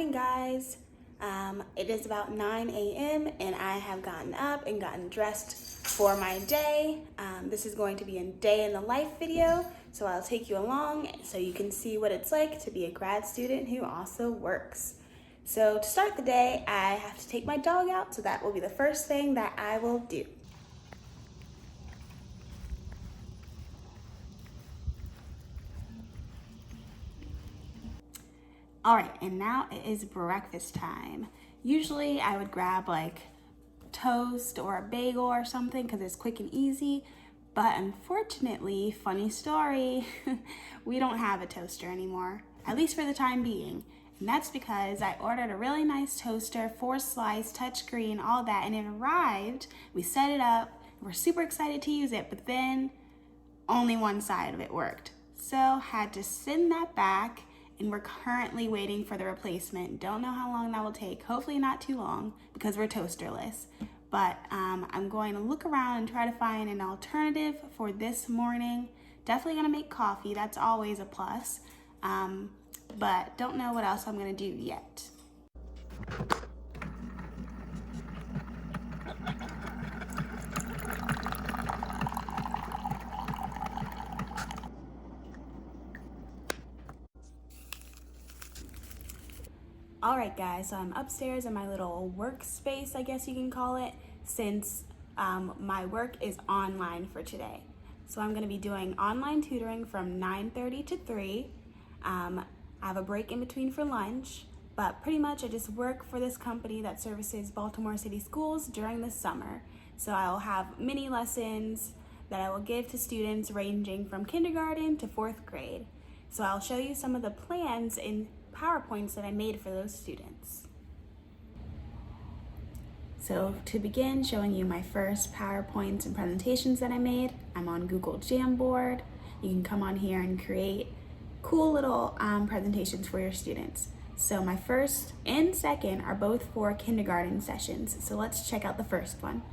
morning, guys. It is about 9 a.m. and I have gotten up and gotten dressed for my day. This is going to be a day in the life video, so I'll take you along so you can see what it's like to be a grad student who also works. So to start the day, I have to take my dog out, so that will be the first thing that I will do. All right, and now it is breakfast time. Usually I would grab like toast or a bagel or something because it's quick and easy, but unfortunately, funny story, we don't have a toaster anymore, at least for the time being. And that's because I ordered a really nice toaster, 4-slice, touchscreen, all that, and it arrived, we set it up, we're super excited to use it, but then only one side of it worked. So had to send that back, and we're currently waiting for the replacement. Don't know how long that will take. Hopefully not too long because we're toasterless. But I'm going to look around and try to find an alternative for this morning. Definitely gonna make coffee, that's always a plus. But don't know what else I'm gonna do yet. All right, guys, so I'm upstairs in my little workspace, I guess you can call it, since my work is online for today. So I'm gonna be doing online tutoring from 9:30 to 3. I have a break in between for lunch, but pretty much I just work for this company that services Baltimore City schools during the summer. So I'll have mini lessons that I will give to students ranging from kindergarten to 4th grade. So I'll show you some of the plans in PowerPoints that I made for those students. So to begin showing you my first PowerPoints and presentations that I made, I'm on Google Jamboard. You can come on here and create cool little presentations for your students. So my first and second are both for kindergarten sessions. So let's check out the first one.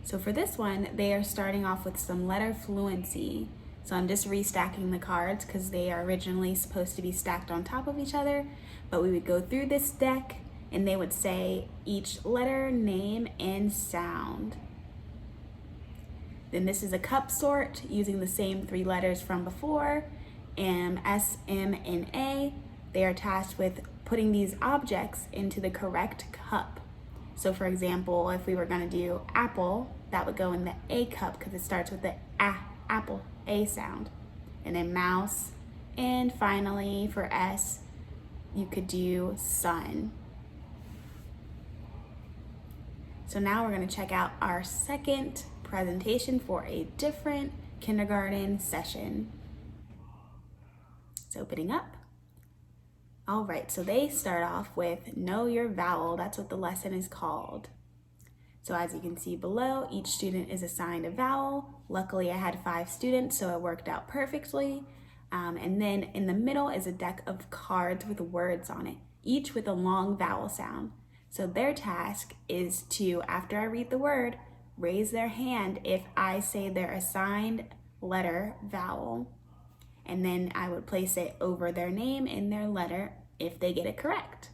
So for this one, they are starting off with some letter fluency. So I'm just restacking the cards because they are originally supposed to be stacked on top of each other, but we would go through this deck and they would say each letter, name, and sound. Then this is a cup sort using the same 3 letters from before, M, S, M, and A. They are tasked with putting these objects into the correct cup. So for example, if we were gonna do apple, that would go in the A cup because it starts with the apple, A sound. And then mouse, and finally for S, you could do sun. So now we're gonna check out our second presentation for a different kindergarten session. It's opening up. All right, so they start off with know your vowel. That's what the lesson is called. So as you can see below, each student is assigned a vowel. Luckily I had 5 students, so it worked out perfectly. And then in the middle is a deck of cards with words on it, each with a long vowel sound. So their task is to, after I read the word, raise their hand if I say their assigned letter vowel. And then I would place it over their name and their letter if they get it correct.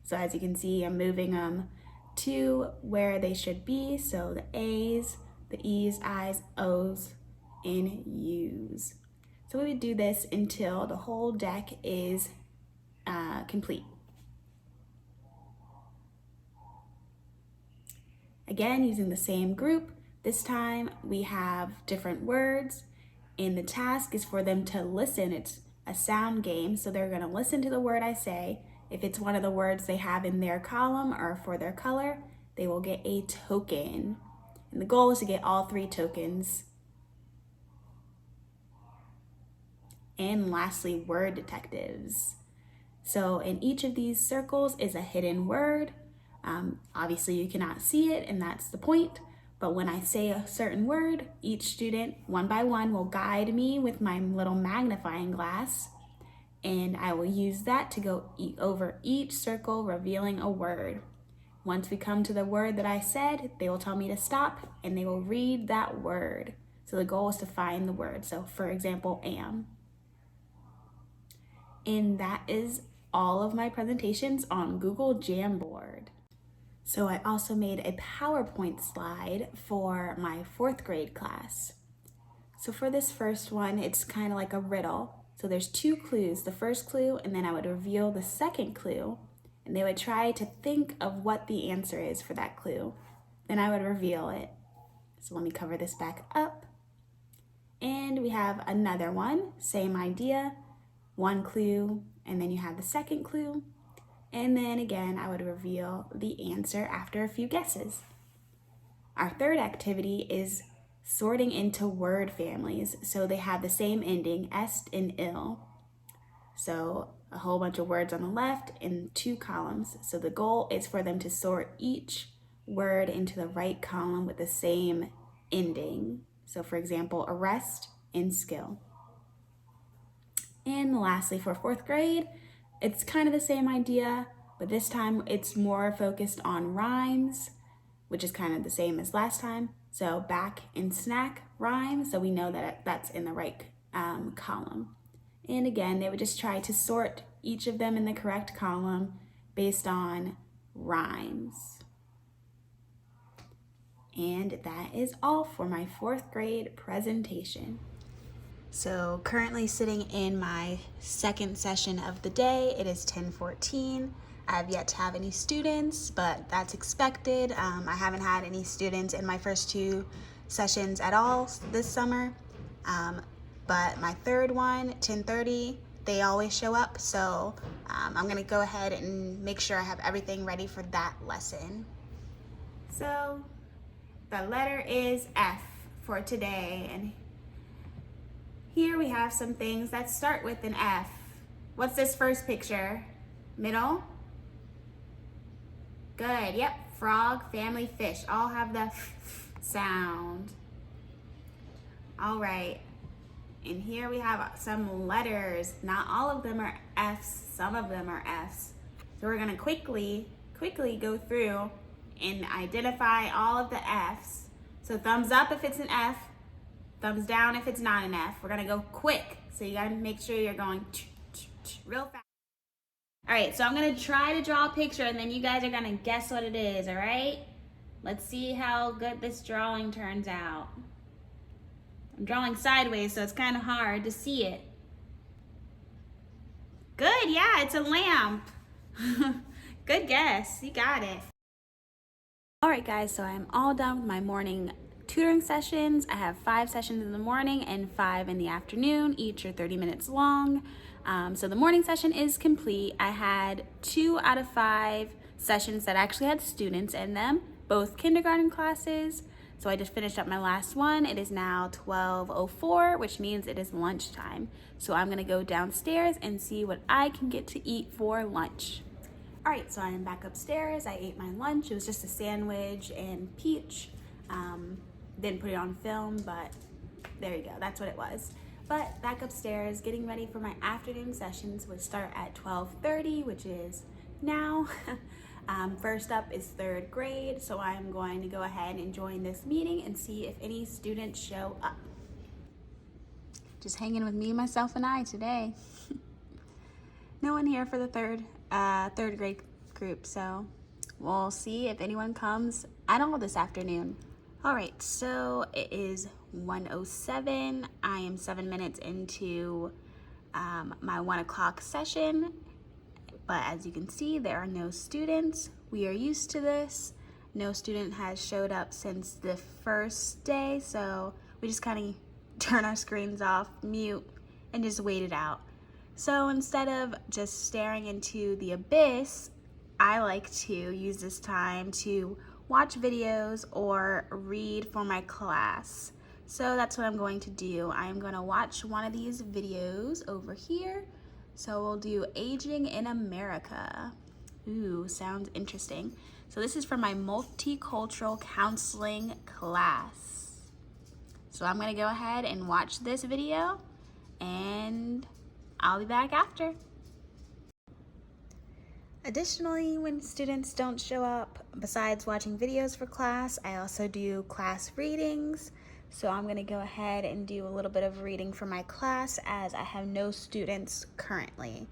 So as you can see, I'm moving them to where they should be. So the A's, the E's, I's, O's, and U's. So we would do this until the whole deck is complete. Again, using the same group, this time we have different words, and the task is for them to listen. It's a sound game, so they're gonna listen to the word I say. If it's one of the words they have in their column or for their color, they will get a token. And the goal is to get all 3 tokens. And lastly, word detectives. So in each of these circles is a hidden word. Obviously you cannot see it, and that's the point. But when I say a certain word, each student, one by one, will guide me with my little magnifying glass, and I will use that to go over each circle, revealing a word. Once we come to the word that I said, they will tell me to stop, and they will read that word. So the goal is to find the word. So for example, am. And that is all of my presentations on Google Jamboard. So I also made a PowerPoint slide for my 4th grade class. So for this first one, it's kind of like a riddle. So there's 2 clues, the first clue, and then I would reveal the second clue, and they would try to think of what the answer is for that clue. Then I would reveal it. So let me cover this back up. And we have another one, same idea, 1 clue, and then you have the second clue. And then again, I would reveal the answer after a few guesses. Our third activity is sorting into word families. So they have the same ending, est and ill. So a whole bunch of words on the left in 2 columns. So the goal is for them to sort each word into the right column with the same ending. So for example, arrest and skill. And lastly, for 4th grade, it's kind of the same idea, but this time it's more focused on rhymes, which is kind of the same as last time. So back and snack rhyme, so we know that that's in the right column. And again, they would just try to sort each of them in the correct column based on rhymes. And that is all for my 4th grade presentation. So currently sitting in my second session of the day. It is 10:14. I have yet to have any students, but that's expected. I haven't had any students in my first 2 sessions at all this summer. But my third one, 10:30, they always show up. So I'm gonna go ahead and make sure I have everything ready for that lesson. So the letter is F for today. And here we have some things that start with an F. What's this first picture? Middle? Good, yep, frog, family, fish, all have the sound. All right, and here we have some letters. Not all of them are F's, some of them are F's. So we're gonna quickly go through and identify all of the F's. So thumbs up if it's an F, thumbs down if it's not an F. We're gonna go quick, so you gotta make sure you're going real fast. All right, so I'm gonna try to draw a picture and then you guys are gonna guess what it is, all right? Let's see how good this drawing turns out. I'm drawing sideways, so it's kind of hard to see it. Good, yeah, it's a lamp. Good guess, you got it. All right, guys, so I'm all done with my morning tutoring sessions. I have 5 sessions in the morning and 5 in the afternoon. Each are 30 minutes long. So the morning session is complete. I had 2 out of 5 sessions that actually had students in them, both kindergarten classes. So I just finished up my last one. It is now 12:04, which means it is lunchtime. So I'm gonna go downstairs and see what I can get to eat for lunch. All right, so I am back upstairs. I ate my lunch. It was just a sandwich and peach. Didn't put it on film, but there you go, that's what it was. But back upstairs, getting ready for my afternoon sessions, which start at 12:30, which is now. First up is 3rd grade, so I'm going to go ahead and join this meeting and see if any students show up. Just hanging with me, myself, and I today. No one here for the third grade group, so we'll see if anyone comes at all this afternoon. All right, so it is 1:07. I am 7 minutes into my 1 o'clock session, but as you can see, there are no students. We are used to this. No student has showed up since the first day, so we just kind of turn our screens off, mute, and just wait it out. So instead of just staring into the abyss, I like to use this time to watch videos or read for my class. So that's what I'm going to do. I'm going to watch one of these videos over here. So we'll do Aging in America. Ooh, sounds interesting. So this is for my multicultural counseling class. So I'm going to go ahead and watch this video and I'll be back after. Additionally, when students don't show up, besides watching videos for class, I also do class readings. So I'm gonna go ahead and do a little bit of reading for my class as I have no students currently.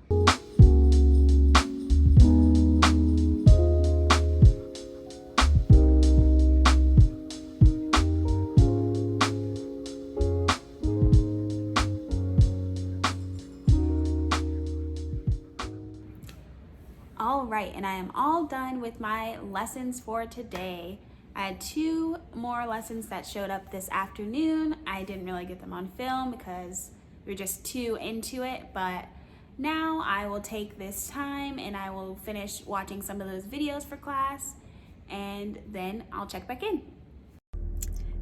All right, and I am all done with my lessons for today. I had 2 more lessons that showed up this afternoon. I didn't really get them on film because we were just too into it, but now I will take this time and I will finish watching some of those videos for class, and then I'll check back in.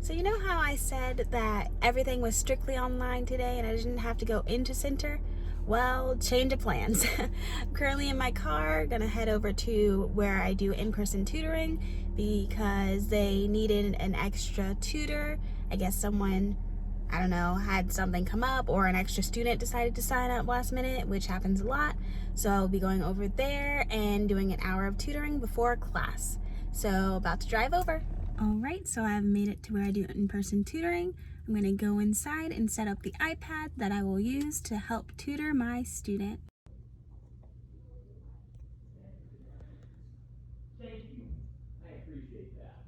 So you know how I said that everything was strictly online today and I didn't have to go into center? Well, change of plans. I'm currently in my car, gonna head over to where I do in-person tutoring because they needed an extra tutor. I guess someone, I don't know, had something come up or an extra student decided to sign up last minute, which happens a lot. So I'll be going over there and doing an hour of tutoring before class. So about to drive over. All right, so I've made it to where I do in-person tutoring. I'm gonna go inside and set up the iPad that I will use to help tutor my student. Thank you. I appreciate that.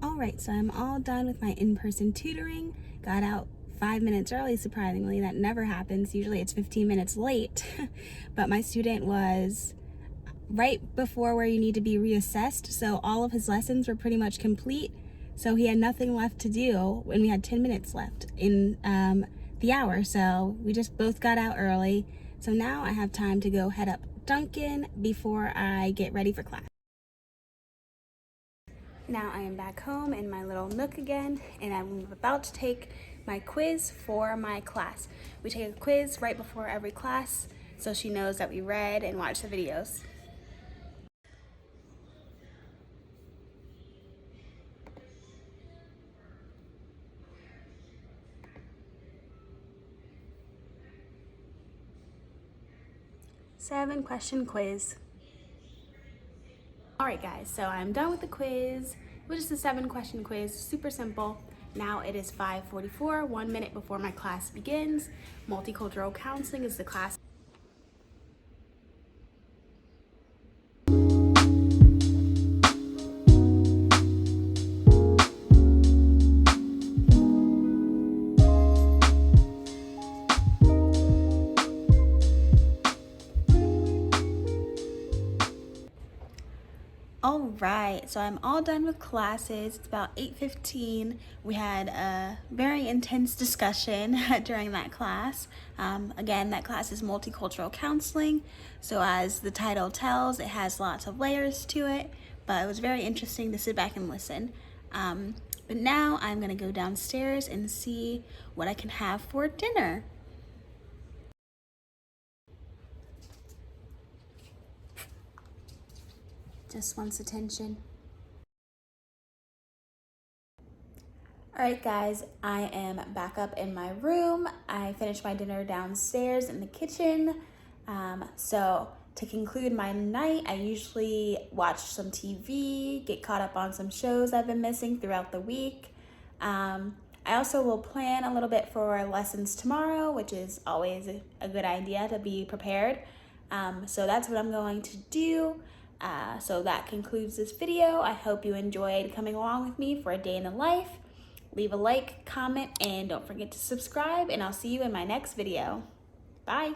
All right, so I'm all done with my in-person tutoring. Got out 5 minutes early, surprisingly. That never happens. Usually it's 15 minutes late. But my student was right before where you need to be reassessed, so all of his lessons were pretty much complete. So he had nothing left to do, and we had 10 minutes left in the hour. So we just both got out early. So now I have time to go head up Dunkin' before I get ready for class. Now I am back home in my little nook again, and I'm about to take my quiz for my class. We take a quiz right before every class, so she knows that we read and watched the videos. Seven-question quiz. All right, guys, so I'm done with the quiz. It was just a 7-question quiz, super simple. Now it is 5:44, 1 minute before my class begins. Multicultural counseling is the class. All right, so I'm all done with classes. It's about 8:15. We had a very intense discussion during that class. Again, that class is multicultural counseling. So as the title tells, it has lots of layers to it, but it was very interesting to sit back and listen. But now I'm gonna go downstairs and see what I can have for dinner. Just wants attention. All right, guys, I am back up in my room. I finished my dinner downstairs in the kitchen. So to conclude my night, I usually watch some TV, get caught up on some shows I've been missing throughout the week. I also will plan a little bit for lessons tomorrow, which is always a good idea to be prepared. So that's what I'm going to do. So that concludes this video. I hope you enjoyed coming along with me for a day in the life. Leave a like, comment, and don't forget to subscribe, and I'll see you in my next video. Bye.